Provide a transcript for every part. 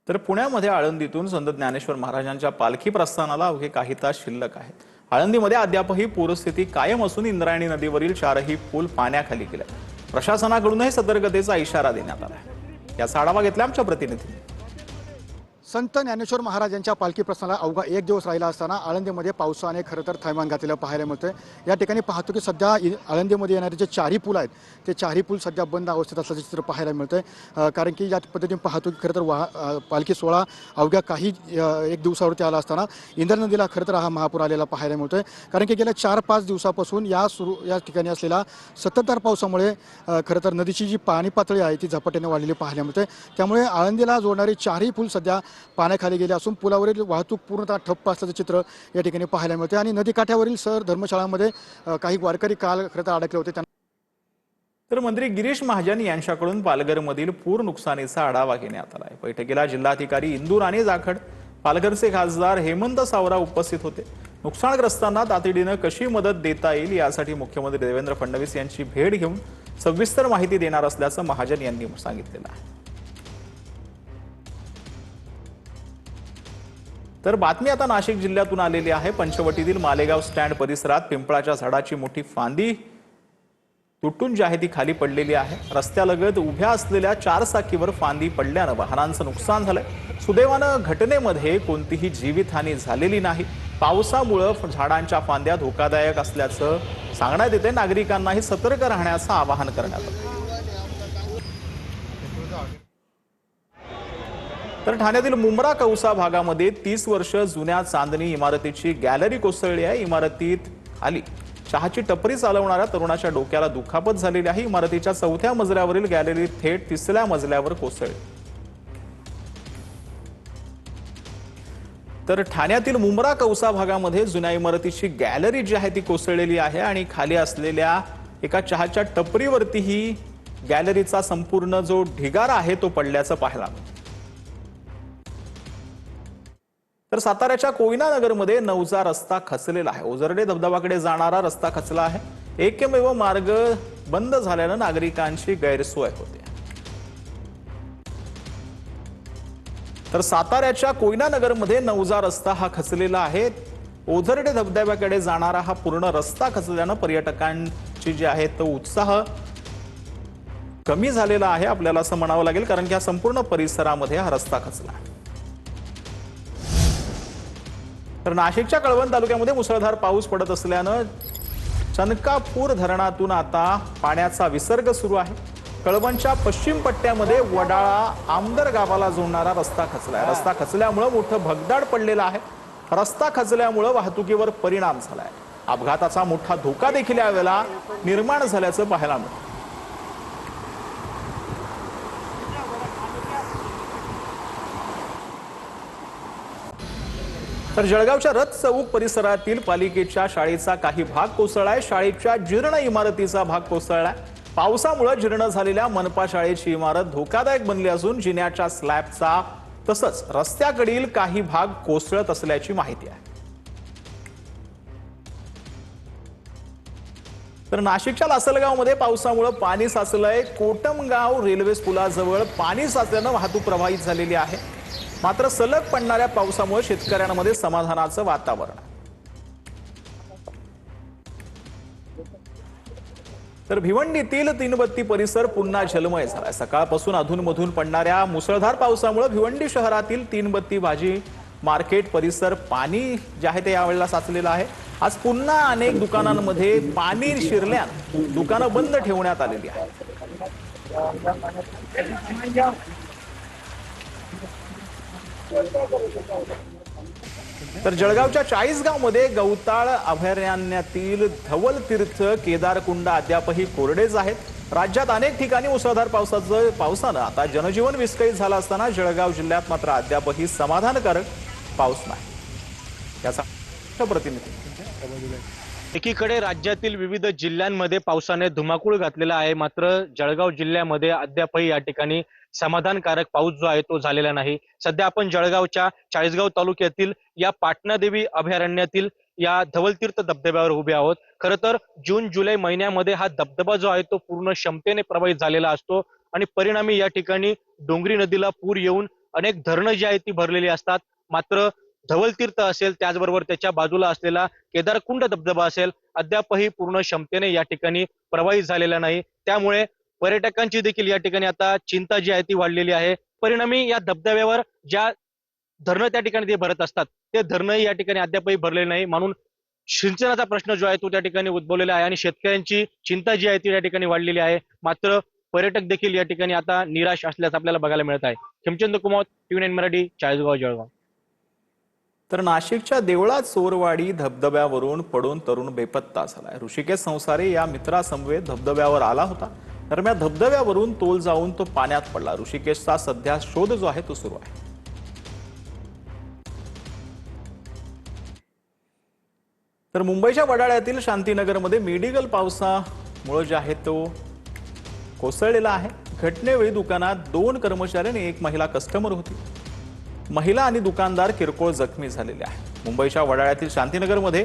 तर पुण्यामध्ये आळंदीतून संत ज्ञानेश्वर महाराजांच्या पालखी प्रस्थानाला अवघे काही तास शिल्लक आहेत। आळंदीमध्ये अद्यापही पूरस्थिती कायम असून इंद्रायणी नदीवरील 4ही पूल पाण्याखाली गेले। प्रशासनाकडूनही सतर्कतेचा इशारा देण्यात आला आहे। याचा आढावा घेतला आमच्या प्रतिनिधींनी। संत ज्ञानेश्वर महाराजांच्या पालखी प्रस्थानाला अवघा एक दिवस राहिला असताना आळंदीमध्ये पावसाने खरं तर थैमान घातलेलं पाहायला मिळतंय। या ठिकाणी पाहतो की सध्या आळंदीमध्ये येणारे जे चारही पूल आहेत ते चारही पूल सध्या बंद अवस्थेत असल्याचं चित्र पाहायला मिळतंय। कारण की या पद्धतीने पाहतो की खरं तर पालखी सोहळा अवघ्या काही एक दिवसावरती आला असताना इंद्रा नदीला खरं तर हा महापूर आलेला पाहायला मिळतोय। कारण की गेल्या 4-5 दिवसापासून या ठिकाणी असलेला संततधार पावसामुळे खरं तर नदीची जी पाणी पातळी आहे ती झपाट्याने वाढलेली पाहायला मिळते। त्यामुळे आळंदीला जोडणारे चारही पूल सध्या पाण्याखाली गेले असून पुलावरील वाहतूक पूर्णतः ठप्प असल्याचं चित्र या ठिकाणी पाहायला मिळते। आणि नदीकाठ्यावरील सर धर्मशाळांमध्ये काही वारकरी काल खरं तर अडकले होते। तर मंत्री गिरीश महाजन यांच्याकडून पालघरमधील पूर नुकसानीचा आढावा घेण्यात आला आहे। बैठकीला जिल्हाधिकारी इंदू राणी जाखड, पालघरचे खासदार हेमंत सावरा उपस्थित होते। नुकसानग्रस्तांना तातडीने कशी मदत देता येईल यासाठी मुख्यमंत्री देवेंद्र फडणवीस यांची भेट घेऊन सविस्तर माहिती देणार असल्याचं महाजन यांनी सांगितलेलं आहे। तर बातमी आता नाशिक जिल्ह्यातून आलेली आहे। पंचवटीतील मालेगाव स्टँड परिसरात पिंपळाच्या झाडाची मोठी फांदी तुटून जी आहे ती खाली पडलेली आहे। रस्त्यालगत उभ्या असलेल्या 4 चाकीवर फांदी पडल्याने वाहनांचं नुकसान झालंय। सुदैवानं घटनेमध्ये कोणतीही जीवितहानी झालेली नाही। पावसामुळे झाडांच्या फांद्या धोकादायक असल्याचं सांगण्यात येते। नागरिकांनाही सतर्क राहण्याचं आवाहन करण्यात आलं। तर ठाण्यातील मुंब्रा कौसा भागामध्ये 30 वर्ष जुन्या चांदणी इमारतीची गॅलरी कोसळली आहे। इमारतीत आली चहाची टपरी चालवणाऱ्या तरुणाच्या डोक्याला दुखापत झालेली आहे। इमारतीच्या 4थ्या मजल्यावरील गॅलरी थेट 3ऱ्या मजल्यावर कोसळली। तर ठाण्यातील मुंब्रा कौसा भागामध्ये जुन्या इमारतीची गॅलरी जी आहे ती कोसळलेली आहे आणि खाली असलेल्या एका चहाच्या टपरीवरती ही गॅलरीचा संपूर्ण जो ढिगारा आहे तो पडल्याचं पाहायला मिळालं। तर साताऱ्याच्या कोयना नगरमध्ये नवजा रस्ता खचलेला आहे। ओझरडे धबधबाकडे जाणारा रस्ता खचला आहे। एकमेव मार्ग बंद झाल्याने नागरिकांची गैरसोय होते। तर साताऱ्याच्या कोयना नगरमध्ये नवजा रस्ता हा खचलेला आहे। ओझरडे धबधब्याकडे जाणारा हा पूर्ण रस्ता खचल्याने पर्यटकांची जी आहे तो उत्साह कमी झालेला आहे आपल्याला असं म्हणावं लागेल, कारण की हा संपूर्ण परिसरामध्ये हा रस्ता खचला आहे। तर नाशिकच्या कळवण तालुक्यामध्ये मुसळधार पाऊस पडत असल्याने चनकापूर धरणातून आता पाण्याचा विसर्ग सुरू आहे। कळवणच्या पश्चिम पट्ट्यामध्ये वडाळा आमदर गावाला जोडणारा रस्ता खचलाय। रस्ता खचल्यामुळे मोठं भगदाड पडलेलं आहे। रस्ता खचल्यामुळे वाहतुकीवर परिणाम झालाय। अपघाताचा मोठा धोका देखील यावेळेला निर्माण झाल्याचं पाहायला मिळतं। तर जळगावच्या रथ चौक परिसरातील पालिकेच्या शाळेचा काही भाग कोसळलाय। शाळेच्या जीर्ण इमारतीचा भाग कोसळलाय। पावसामुळे जीर्ण झालेल्या मनपा शाळेची इमारत धोकादायक बनली असून जिन्याच्या स्लॅबचा तसंच रस्त्याकडील काही भाग कोसळत असल्याची माहिती आहे। तर नाशिकच्या लासलगावमध्ये पावसामुळे पाणी साचलंय। कोटमगाव रेल्वे पुलाजवळ पाणी साचल्याने वाहतूक प्रभावित झालेली आहे। मात्र सलग पडणाऱ्या पावसामुळे शेतकऱ्यांमध्ये समाधानाचं वातावरण आहे। तर भिवंडीतील तीनबत्ती परिसर पुन्हा जलमय झालाय। सकाळपासून अधूनमधून पडणाऱ्या मुसळधार पावसामुळे भिवंडी शहरातील तीनबत्ती भाजी मार्केट परिसर पाणी जे आहे ते यावेळेला साचलेलं आहे। आज पुन्हा अनेक दुकानांमध्ये पाणी शिरल्याने दुकानं बंद ठेवण्यात आलेली आहेत। तर जळगावच्या 40 गावमध्ये गौताळ अभयारण्यातील धवल तीर्थ केदारकुंड अद्यापही कोरडेच आहेत। राज्यात अनेक ठिकाणी मुसळधार पावसानं आता जनजीवन विस्कळीत झालं असताना जळगाव जिल्ह्यात मात्र अद्यापही समाधानकारक पाऊस नाही। याचा प्रतिनिधी एकीकडे राज्यातील विविध जिल्ह्यांमध्ये पावसाने धुमाकूळ घातलेला आहे, मात्र जळगाव जिल्ह्यामध्ये अद्यापही या ठिकाणी समाधानकारक पाऊस जो आहे तो झालेला नाही। सध्या आपण जळगावच्या चाळीसगाव तालुक्यातील या पाटणादेवी अभयारण्यातील या धवलतीर्थ धबधब्यावर उभे आहोत। खरं तर जून जुलै महिन्यामध्ये हा धबधबा जो आहे तो पूर्ण क्षमतेने प्रवाहित झालेला असतो आणि परिणामी या ठिकाणी डोंगरी नदीला पूर येऊन अनेक धरणं जी आहेत ती भरलेली असतात, मात्र धवलतीर्थ असेल, त्याचबरोबर त्याच्या बाजूला असलेला केदारकुंड धबधबा असेल, अद्यापही पूर्ण क्षमतेने या ठिकाणी प्रवाहित झालेला नाही. त्यामुळे पर्यटकांची देखील या ठिकाणी आता चिंता जी आहे ती वाढलेली आहे. परिणामी या धबधब्यावर ज्या धरणं त्या ठिकाणी ते भरत असतात, ते धरणंही या ठिकाणी अद्यापही भरलेले नाही. म्हणून सिंचनाचा प्रश्न जो आहे तो त्या ठिकाणी उद्भवलेला आहे आणि शेतकऱ्यांची चिंता जी आहे ती या ठिकाणी वाढलेली आहे. मात्र पर्यटक देखील या ठिकाणी आता निराश असल्याचं आपल्याला बघायला मिळत आहे. खेमचंद कुमार, TV9 मराठी, चाळीसगाव, जळगाव. तर नाशिकच्या देवळा चोरवाडी धबधब्यावरून पडून तरुण बेपत्ता झालाय. ऋषिकेश संसारे या मित्रासमवेत धबधब्यावर आला होता. दरम्यान धबधब्यावरून तोल जाऊन तो पाण्यात पडला. ऋषिकेशचा सध्या शोध जो आहे तो सुरू आहे. तर मुंबईच्या वडाळ्यातील शांतीनगरमध्ये मेडिकल पावसामुळे जे आहे तो कोसळलेला आहे. घटनेवेळी दुकानात 2 कर्मचारी आणि 1 महिला कस्टमर होती. महिला आणि दुकानदार किरकोळ जखमी झालेले आहेत. मुंबईच्या वडाळ्यातील शांतीनगरमध्ये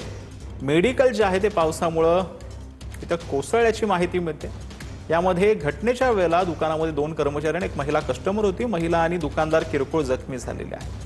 मेडिकल जे आहे ते पावसामुळं इथं कोसळल्याची माहिती मिळते. यामध्ये घटनेच्या वेळेला दुकानामध्ये 2 कर्मचारी आणि 1 महिला कस्टमर होती. महिला आणि दुकानदार किरकोळ जखमी झालेले आहेत.